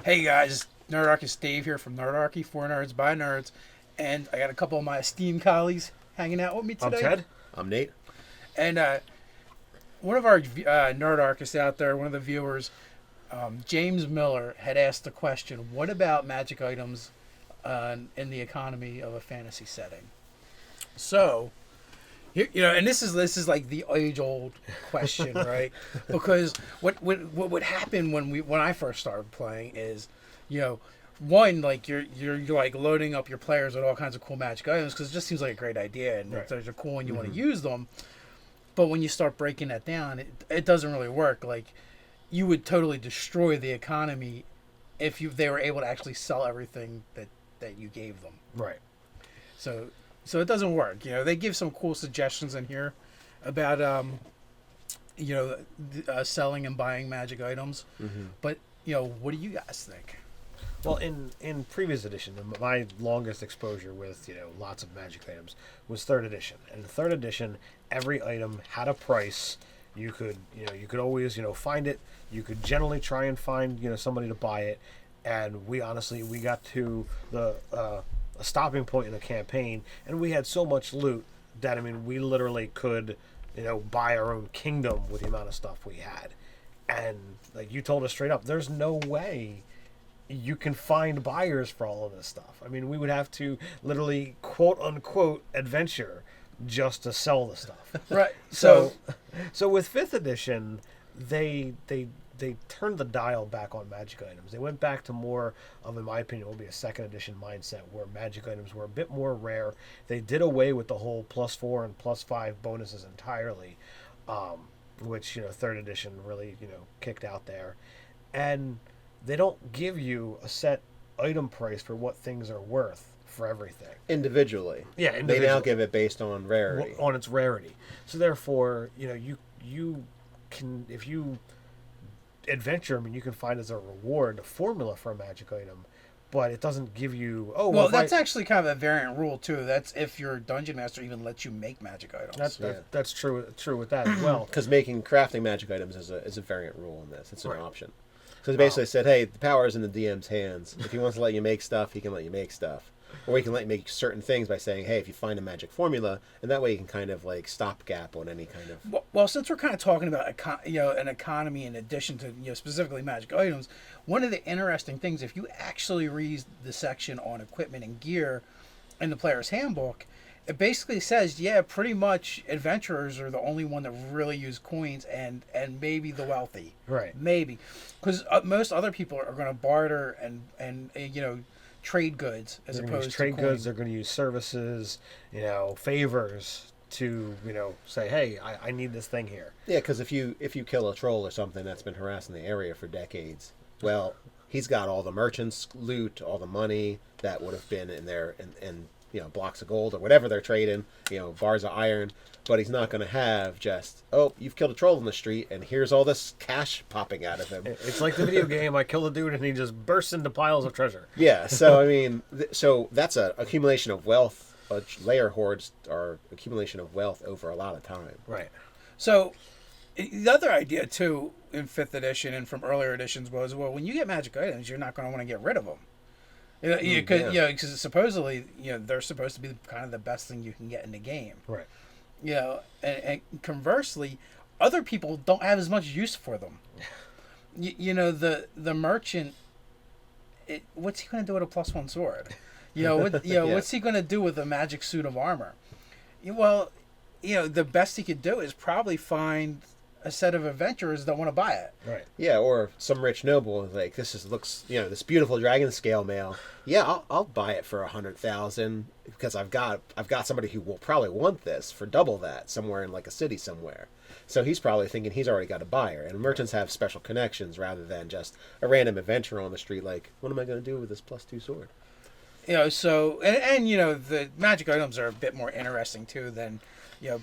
Hey guys, Nerdarchist Dave here from Nerdarchy, for Nerds by Nerds, and I got a couple of my esteemed colleagues hanging out with me I'm today. Ted. I'm Nate. And one of our Nerdarchists out there, one of the viewers, James Miller, had asked the question, what about magic items in the economy of a fantasy setting? So, and this is like the age-old question, right? Because what would happen when I first started playing is, one, like you're like loading up your players with all kinds of cool magic items because it just seems like a great idea and Right. they're cool and you want to use them. But when you start breaking that down, it doesn't really work. Like, you would totally destroy the economy if they were able to actually sell everything that you gave them. Right. So it doesn't work. They give some cool suggestions in here about selling and buying magic items. Mm-hmm. But what do you guys think? Well, in previous edition, my longest exposure with lots of magic items was third edition. And in third edition, every item had a price. You could always find it. You could generally try and find somebody to buy it. And we got to the a stopping point in the campaign, and we had so much loot that we literally could buy our own kingdom with the amount of stuff we had. And like you told us straight up, there's no way you can find buyers for all of this stuff. We would have to literally quote unquote adventure just to sell the stuff. Right. So with 5th edition, they turned the dial back on magic items. They went back to more of, in my opinion, will be a 2nd edition mindset where magic items were a bit more rare. They did away with the whole +4 and +5 bonuses entirely, which 3rd edition really kicked out there. And they don't give you a set item price for what things are worth for everything. Individually. Yeah, They now give it based on rarity. On its rarity. So therefore, you can, if you adventure, you can find as a reward a formula for a magic item, but it doesn't give you that's actually kind of a variant rule too. That's if your Dungeonmaster even lets you make magic items. That's true with that as well. Because crafting magic items is a variant rule in this. It's an option. So they basically said, hey, the power is in the DM's hands. If he wants to let you make stuff, he can let you make stuff. Or he can let you make certain things by saying, hey, if you find a magic formula, and that way you can kind of like stopgap on any kind of... Well, since we're kind of talking about an economy in addition to specifically magic items, one of the interesting things, if you actually read the section on equipment and gear in the player's handbook, it basically says, pretty much adventurers are the only one that really use coins and maybe the wealthy. Right. Maybe. Because most other people are going to barter and trade goods as opposed to trade coins. goods. They're going to use services, favors to say, hey, I need this thing here. Yeah, because if you kill a troll or something that's been harassing the area for decades, well, he's got all the merchants' loot, all the money that would have been in there, and blocks of gold or whatever they're trading, bars of iron, but he's not going to have just, you've killed a troll in the street and here's all this cash popping out of him. It's like the video game, I kill a dude and he just bursts into piles of treasure. Yeah, so so that's an accumulation of wealth. Layer hoards are accumulation of wealth over a lot of time. Right. So the other idea too in 5th edition and from earlier editions was, well, when you get magic items, you're not going to want to get rid of them. Because supposedly, they're supposed to be kind of the best thing you can get in the game. Right. And conversely, other people don't have as much use for them. The merchant, what's he going to do with a +1 sword? What's he going to do with a magic suit of armor? Well, the best he could do is probably find a set of adventurers that want to buy it. Right. Yeah, or some rich noble is like, looks this beautiful dragon scale mail. Yeah, I'll buy it for 100,000 because I've got somebody who will probably want this for double that somewhere in like a city somewhere. So he's probably thinking he's already got a buyer. And merchants have special connections rather than just a random adventurer on the street like, what am I going to do with this +2 sword? So and the magic items are a bit more interesting too than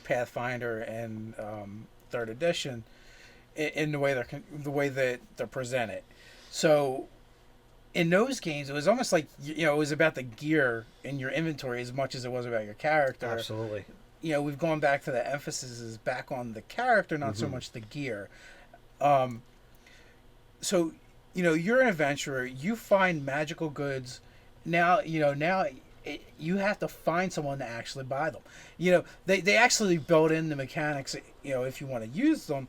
Pathfinder and 3rd edition in the way that they're presented. So in those games, it was almost like it was about the gear in your inventory as much as it was about your character. Absolutely. We've gone back to the emphasis is back on the character, not so much the gear. So you're an adventurer. You find magical goods. Now you have to find someone to actually buy them. They actually build in the mechanics. If you want to use them,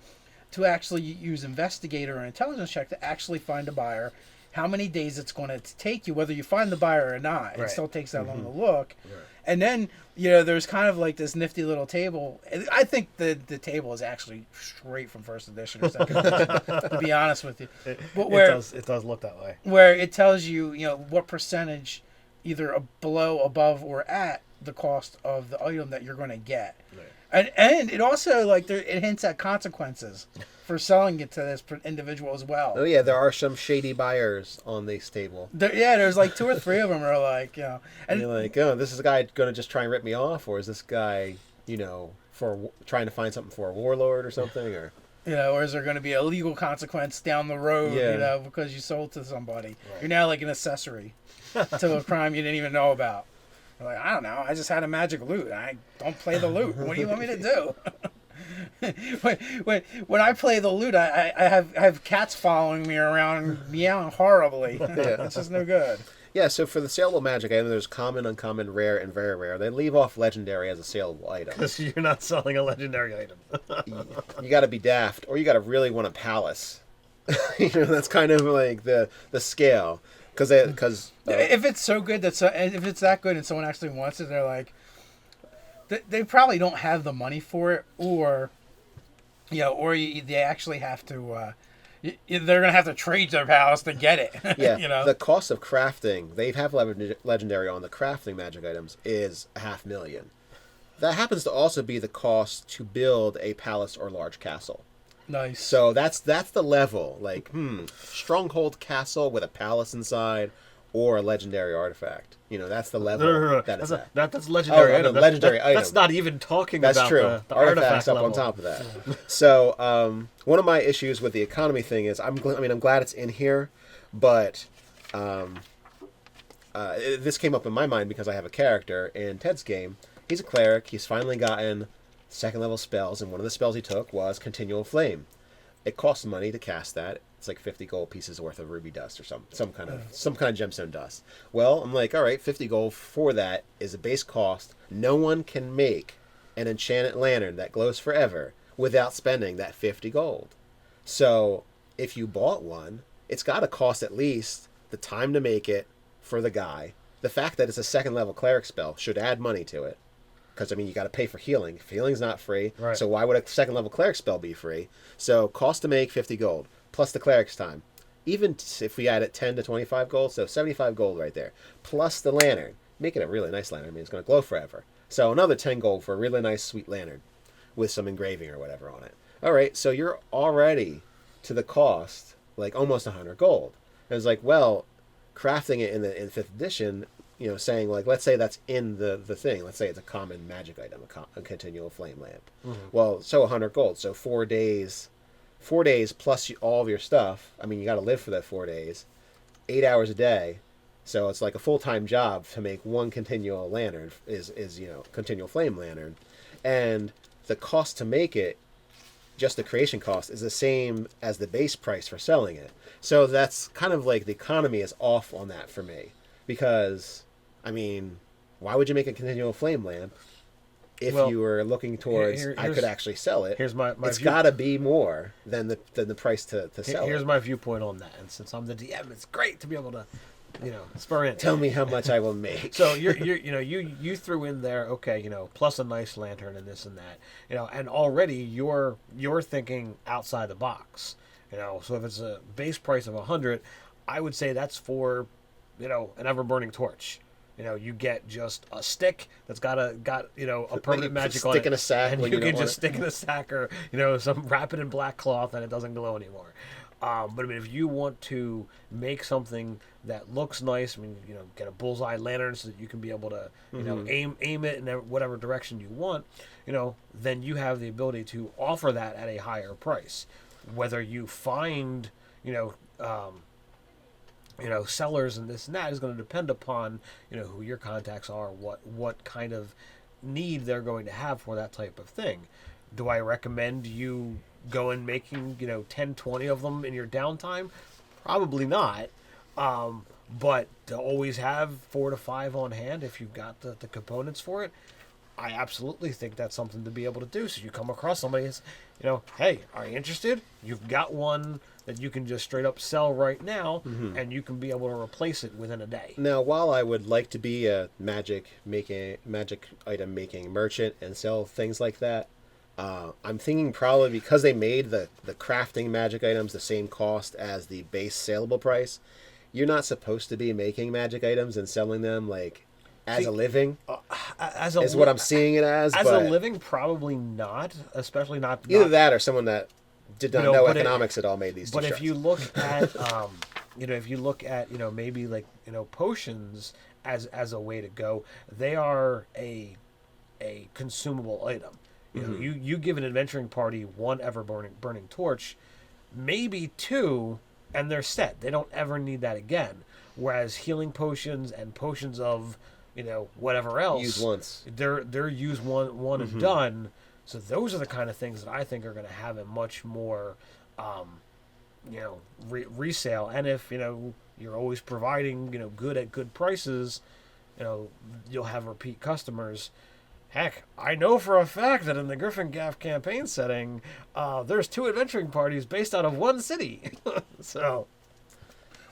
to actually use investigator or intelligence check to actually find a buyer. How many days it's going to take you, whether you find the buyer or not. It Right. still takes that long to look. Right. And then, there's kind of like this nifty little table. I think the table is actually straight from first edition or second edition, to be honest with you. But It does look that way. where it tells you, what percentage, either below, above, or at the cost of the item that you're going to get. Right. And it also, it hints at consequences for selling it to this individual as well. Oh yeah, there are some shady buyers on this table. There's like 2 or 3 of them are like, And and you're like, oh, this is a guy going to just try and rip me off, or is this guy, for trying to find something for a warlord or something, or or is there going to be a legal consequence down the road, Yeah. because you sold to somebody? Right. You're now like an accessory to a crime you didn't even know about. You're like, I don't know, I just had a magic loot. I don't play the loot. What do you want me to do? when I play the loot, I have cats following me around meowing horribly. It's just no good. Yeah, so for the saleable magic item, there's common, uncommon, rare, and very rare. They leave off legendary as a saleable item. Because you're not selling a legendary item. You got to be daft, or you got to really want a palace. That's kind of like the scale. Because If it's so good if it's that good and someone actually wants it, they're like, they probably don't have the money for it, or they actually have to. They're gonna have to trade their palace to get it. yeah, the cost of crafting, they have legendary on the crafting magic items, is $500,000. That happens to also be the cost to build a palace or large castle. Nice. So that's the level. Like, stronghold castle with a palace inside, or a legendary artifact. That's the level No. that it's at. That's legendary Oh, item. the legendary item. That's not even talking That's about true. the Artifacts artifact up level. on top of that. So one of my issues with the economy thing is I'm glad it's in here, but this came up in my mind because I have a character in Ted's game. He's a cleric. He's finally gotten second level spells, and one of the spells he took was Continual Flame. It costs money to cast that. It's like 50 gold pieces worth of ruby dust or some kind of gemstone dust. Well, I'm like, all right, 50 gold for that is a base cost. No one can make an enchanted lantern that glows forever without spending that 50 gold. So if you bought one, it's got to cost at least the time to make it for the guy. The fact that it's a second level cleric spell should add money to it. Because, you got to pay for healing. Healing's not free. Right. So why would a second level cleric spell be free? So cost to make 50 gold, plus the cleric's time. Even if we add it 10 to 25 gold, so 75 gold right there. Plus the lantern. Make it a really nice lantern. It's going to glow forever. So another 10 gold for a really nice, sweet lantern with some engraving or whatever on it. All right, so you're already to the cost, like almost 100 gold. And it's like, well, crafting it in 5th edition, saying, like, let's say that's in the thing. Let's say it's a common magic item, a continual flame lamp. Mm-hmm. Well, so 100 gold. So 4 days plus all of your stuff. You got to live for that 4 days. 8 hours a day. So it's like a full-time job to make one continual lantern is continual flame lantern. And the cost to make it, just the creation cost, is the same as the base price for selling it. So that's kind of like the economy is off on that for me. Because, why would you make a continual flame lamp if you were looking towards, I could actually sell it? Here's my It's view. got to be more than the price to sell Here's it. my viewpoint on that. And since I'm the DM, it's great to be able to, spur in. Tell me how much I will make. So you threw in there, okay, plus a nice lantern and this and that, and already you're thinking outside the box, So if it's a base price of 100, I would say that's for, an ever burning torch. You get just a stick that's got a permanent magic on it. Stick in a sack and when you you can don't want just it. stick in a sack or some wrap it in black cloth and it doesn't glow anymore. But if you want to make something that looks nice, get a bullseye lantern so that you can be able to aim it in whatever direction you want, then you have the ability to offer that at a higher price. Whether you find sellers and this and that is going to depend upon who your contacts are, what kind of need they're going to have for that type of thing. Do I recommend you go and making 10, 20 of them in your downtime? Probably not. But to always have 4 to 5 on hand if you've got the components for it, I absolutely think that's something to be able to do. So you come across somebody that's, hey, are you interested? You've got one that you can just straight up sell right now, and you can be able to replace it within a day. Now, while I would like to be a magic item making merchant and sell things like that, I'm thinking probably because they made the crafting magic items the same cost as the base saleable price, you're not supposed to be making magic items and selling them as a living. Is what I'm seeing it as. As a living, probably not, especially not. Either that or someone that did not know economics at all made these. But if you look at, maybe potions as a way to go, they are a consumable item. You give an adventuring party one ever burning torch, maybe 2, and they're set. They don't ever need that again. Whereas healing potions and potions of whatever else, use once. They're used one and done. So those are the kind of things that I think are going to have a much more, resale. And if you're always providing good at good prices, you'll have repeat customers. Heck, I know for a fact that in the Griffin Gaff campaign setting, there's 2 adventuring parties based out of one city. So.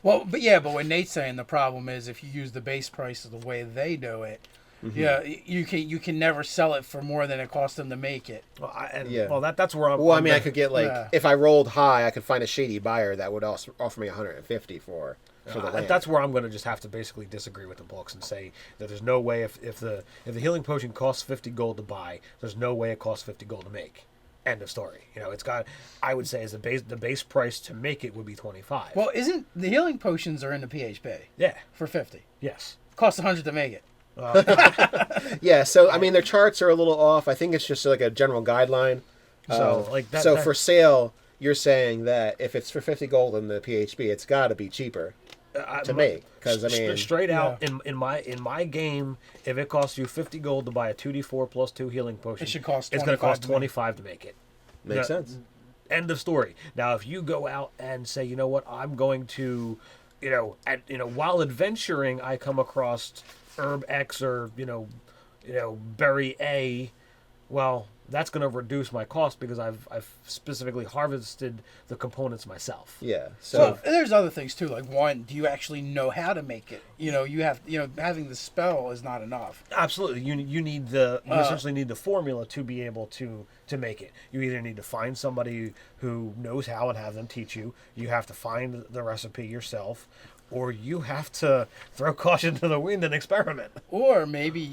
Well, but what Nate's saying, the problem is if you use the base price of the way they do it, you can never sell it for more than it cost them to make it. That's where I'm. Well, I could get if I rolled high, I could find a shady buyer that would also offer me $150 for the land. That's where I'm going to just have to basically disagree with the books and say that there's no way if the healing potion costs 50 gold to buy, there's no way it costs 50 gold to make. End of story. It's got. I would say as the base price to make it would be 25. Well, isn't the healing potions are in the PHP? Yeah, for 50. Yes, costs 100 to make it. Yeah, so their charts are a little off. I think it's just like a general guideline. So for sale, you're saying that if it's for 50 gold in the PHP, it's got to be cheaper to make. Because straight out in my game, if it costs you 50 gold to buy a 2d4 plus 2 healing potion, it's going to cost 25 to make it. Makes sense. End of story. Now, if you go out and say, you know what, I'm going to, while adventuring, I come across herb X or berry A, well, that's going to reduce my cost because I've specifically harvested the components myself. Yeah. So there's other things too. Like, one, do you actually know how to make it? You have having the spell is not enough. Absolutely. You need you essentially need the formula to be able to make it. You either need to find somebody who knows how and have them teach you. You have to find the recipe yourself. Or you have to throw caution to the wind and experiment. Or maybe,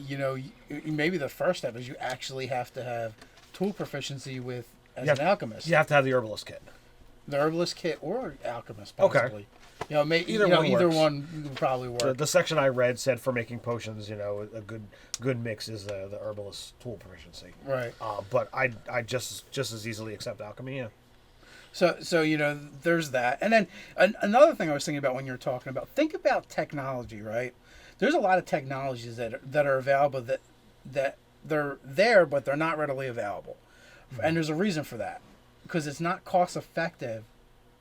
maybe the first step is you actually have to have tool proficiency an alchemist. You have to have the herbalist kit. The herbalist kit or alchemist, possibly. Okay. Either one would probably work. The section I read said for making potions, a good mix is the herbalist tool proficiency. Right. But I just as easily accept alchemy, yeah. So there's that. And then another thing I was thinking about when you were talking about, think about technology, right? There's a lot of technologies that are available that they're there, but they're not readily available. Mm-hmm. And there's a reason for that. Because it's not cost effective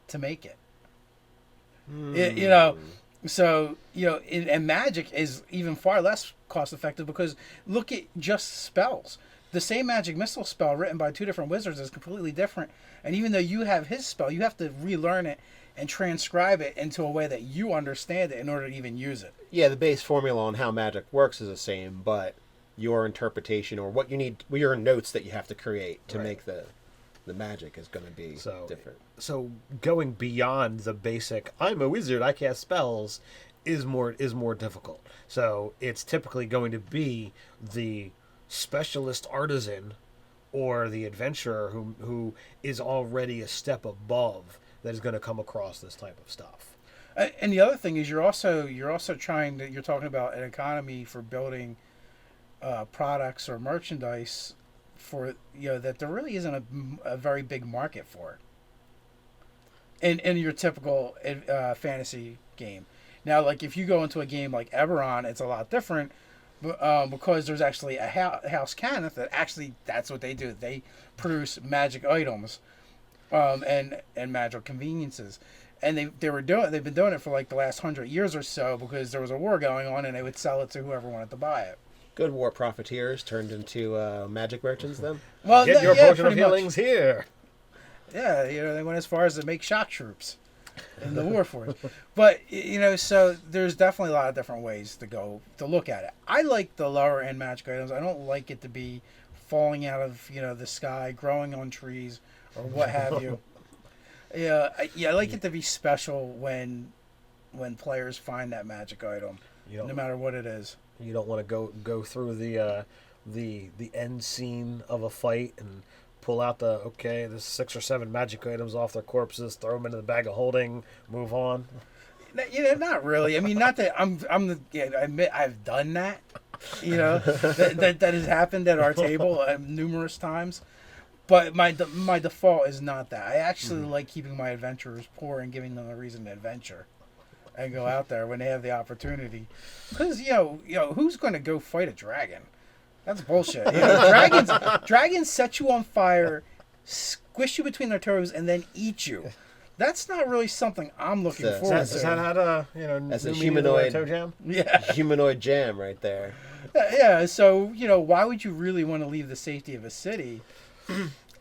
to make it. And magic is even far less cost effective because look at just spells. The same magic missile spell written by 2 different wizards is completely different. And even though you have his spell, you have to relearn it and transcribe it into a way that you understand it in order to even use it. Yeah, the base formula on how magic works is the same, but your interpretation or what you need, your notes that you have to create to make the magic is going to be different. So going beyond the basic, I'm a wizard, I cast spells, is more difficult. So it's typically going to be the specialist artisan or the adventurer who is already a step above that is going to come across this type of stuff. And the other thing is you're also talking about an economy for building products or merchandise for that there really isn't a very big market for in your typical fantasy game. Now, like if you go into a game like Eberron, it's a lot different. Because there's actually a House Cannith that's what they do. They produce magic items and magic conveniences. and they've been doing it for like the last 100 years or so because there was a war going on, and they would sell it to whoever wanted to buy it. Good war profiteers turned into magic merchants then. Well, Get your yeah, potion of pretty much. healings here. Yeah, they went as far as to make shock troops in the war force. But so there's definitely a lot of different ways to look at it. I like the lower end magic items. I don't like it to be falling out of the sky, growing on trees, or what have you. I like it to be special when players find that magic item, no matter what it is. You don't want to go through the end scene of a fight and pull out there's 6 or 7 magic items off their corpses, throw them into the bag of holding, move on. Not really. I mean, not that I admit I've done that. That has happened at our table numerous times. But my default is not that. I actually like keeping my adventurers poor and giving them a reason to adventure and go out there when they have the opportunity. Because who's going to go fight a dragon? That's bullshit. Dragons set you on fire, squish you between their toes, and then eat you. That's not really something I'm looking forward to. Is that how that's a humanoid toe jam? Yeah. Humanoid jam right there. Yeah. So why would you really want to leave the safety of a city?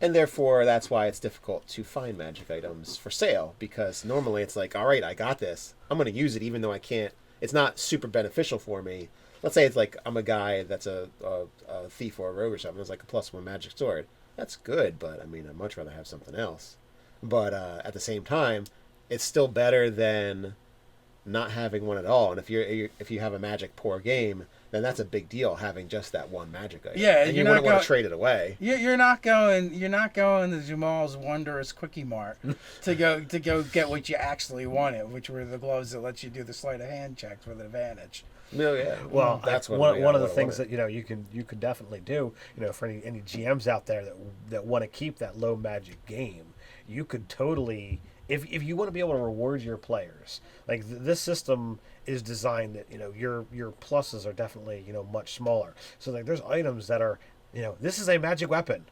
And therefore, that's why it's difficult to find magic items for sale, because normally it's like, all right, I got this. I'm going to use it even though I can't. It's not super beneficial for me. Let's say it's like I'm a guy that's a thief or a rogue or something. It's like a +1 magic sword. That's good, but I mean, I'd much rather have something else. But at the same time, it's still better than not having one at all. And if you have a magic poor game, then that's a big deal, having just that one magic item. Yeah, and you wouldn't want to trade it away. You're not going to Jamal's Wondrous Quickie Mart to go get what you actually wanted, which were the gloves that let you do the sleight of hand checks with advantage. No, yeah. Well, that's one of the things that you could definitely do. For any GMs out there that want to keep that low magic game, you could totally, if you want to be able to reward your players, like this system is designed that your pluses are definitely much smaller. So like there's items that are this is a magic weapon.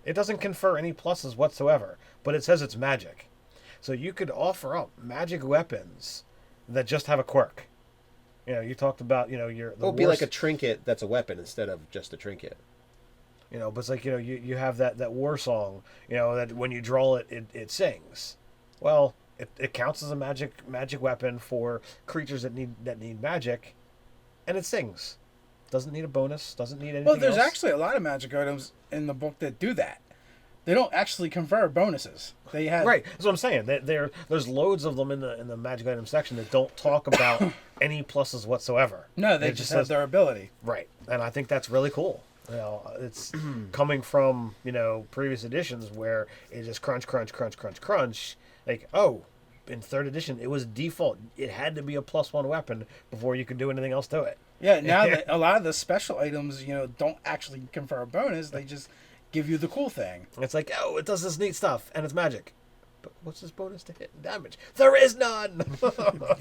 It doesn't confer any pluses whatsoever, but it says it's magic. So you could offer up magic weapons that just have a quirk. You talked about it would be like a trinket that's a weapon instead of just a trinket. But it's like you have that war song that when you draw it sings. Well, it counts as a magic weapon for creatures that need magic, and it sings. Doesn't need a bonus. Doesn't need anything. Well, there's else. actually a lot of magic items in the book that do that. They don't actually confer bonuses. They have right. That's what I'm saying. There's loads of them in the magic item section that don't talk about any pluses whatsoever. No, they just have their ability. Right, and I think that's really cool. It's coming from previous editions where it just crunch. Like, in 3rd edition, it was default. It had to be a +1 weapon before you could do anything else to it. Yeah, now that a lot of the special items, don't actually confer a bonus. They just give you the cool thing. It's like, it does this neat stuff, and it's magic. But what's this bonus to hit and damage? There is none!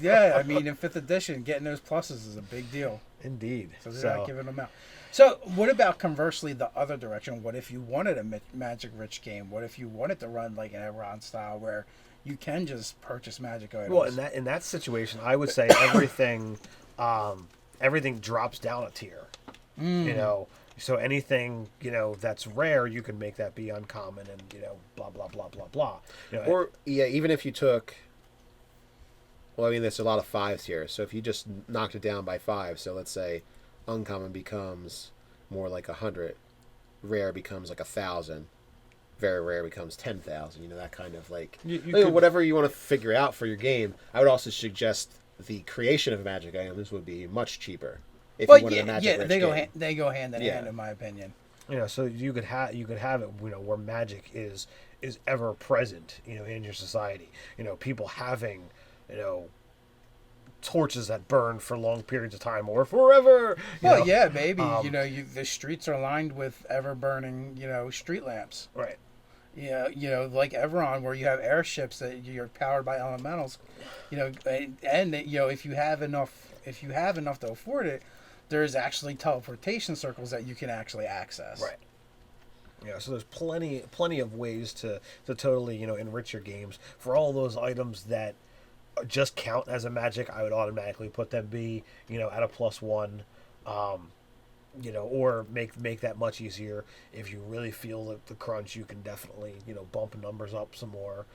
Yeah, I mean, in 5th edition, getting those pluses is a big deal. Indeed. So they're not giving them out. So what about, conversely, the other direction? What if you wanted a magic-rich game? What if you wanted to run like an Eberron style where you can just purchase magic items? Well, in that situation, I would say everything drops down a tier. So anything that's rare, you can make that be uncommon, and blah blah blah blah blah. Or even if you took. Well, I mean, there's a lot of 5s here, so if you just knocked it down by 5, so let's say uncommon becomes more like 100, rare becomes like 1,000, very rare becomes 10,000. That kind of like whatever you want to figure out for your game. I would also suggest the creation of magic items would be much cheaper. If you wanted a magic rich game. They go hand in hand, in my opinion. So you could have it where magic is ever present in your society. People having torches that burn for long periods of time or forever. Well, yeah, maybe the streets are lined with ever burning street lamps. Right. Yeah, like Everon, where you have airships that you're powered by elementals. And if you have enough to afford it, there's actually teleportation circles that you can actually access. Right. So there's plenty of ways to totally enrich your games for all those items that just count as a magic, I would automatically put them be, at a +1. Or make that much easier. If you really feel the crunch, you can definitely, bump numbers up some more.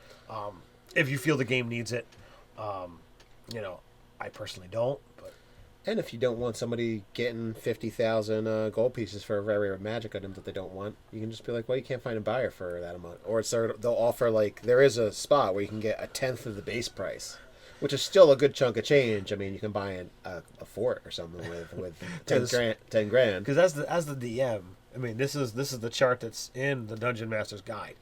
If you feel the game needs it, I personally don't, but. And if you don't want somebody getting 50,000 gold pieces for a very rare magic item that they don't want, you can just be like, well, you can't find a buyer for that amount. Or they'll offer, like, there is a spot where you can get 1/10 of the base price, which is still a good chunk of change. I mean, you can buy a fort or something with 10 grand. Because as the DM, I mean, this is the chart that's in the Dungeon Master's guide.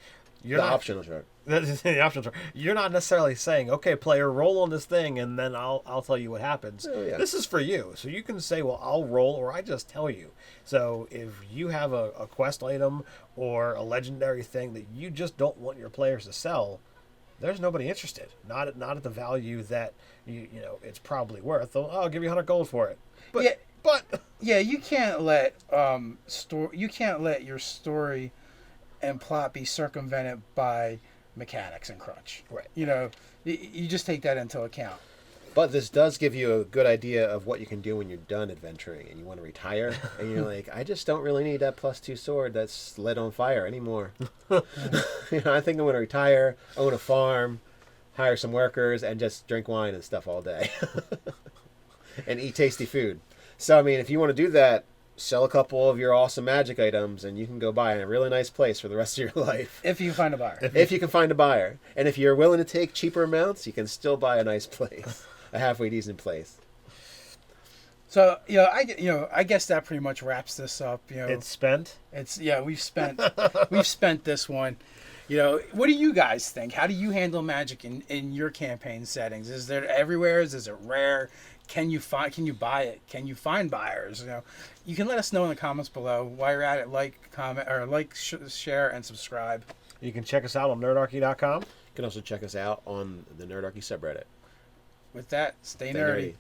You're The not, optional chart. the optional chart. You're not necessarily saying, okay, player, roll on this thing, and then I'll tell you what happens. Oh, yeah. This is for you, so you can say, well, I'll roll, or I just tell you. So if you have a quest item or a legendary thing that you just don't want your players to sell, there's nobody interested. Not at the value that it's probably worth. I'll give you 100 gold for it. But you can't let your story and plot be circumvented by mechanics and crunch. Right. You just take that into account. But this does give you a good idea of what you can do when you're done adventuring and you want to retire. And you're like, I just don't really need that +2 sword that's lit on fire anymore. I think I'm going to retire, own a farm, hire some workers, and just drink wine and stuff all day. And eat tasty food. So, I mean, if you want to do that, sell a couple of your awesome magic items and you can go buy in a really nice place for the rest of your life. If you find a buyer. If you can find a buyer. And if you're willing to take cheaper amounts, you can still buy a nice place. A halfway decent place. So, I guess that pretty much wraps this up. It's spent. We've spent this one. What do you guys think? How do you handle magic in your campaign settings? Is there everywhere? Is it rare? Can you buy it? Can you find buyers? You can let us know in the comments below. While you're at it, comment, share, and subscribe. You can check us out on nerdarchy.com. You can also check us out on the Nerdarchy subreddit. With that, stay Stay nerdy. nerdy.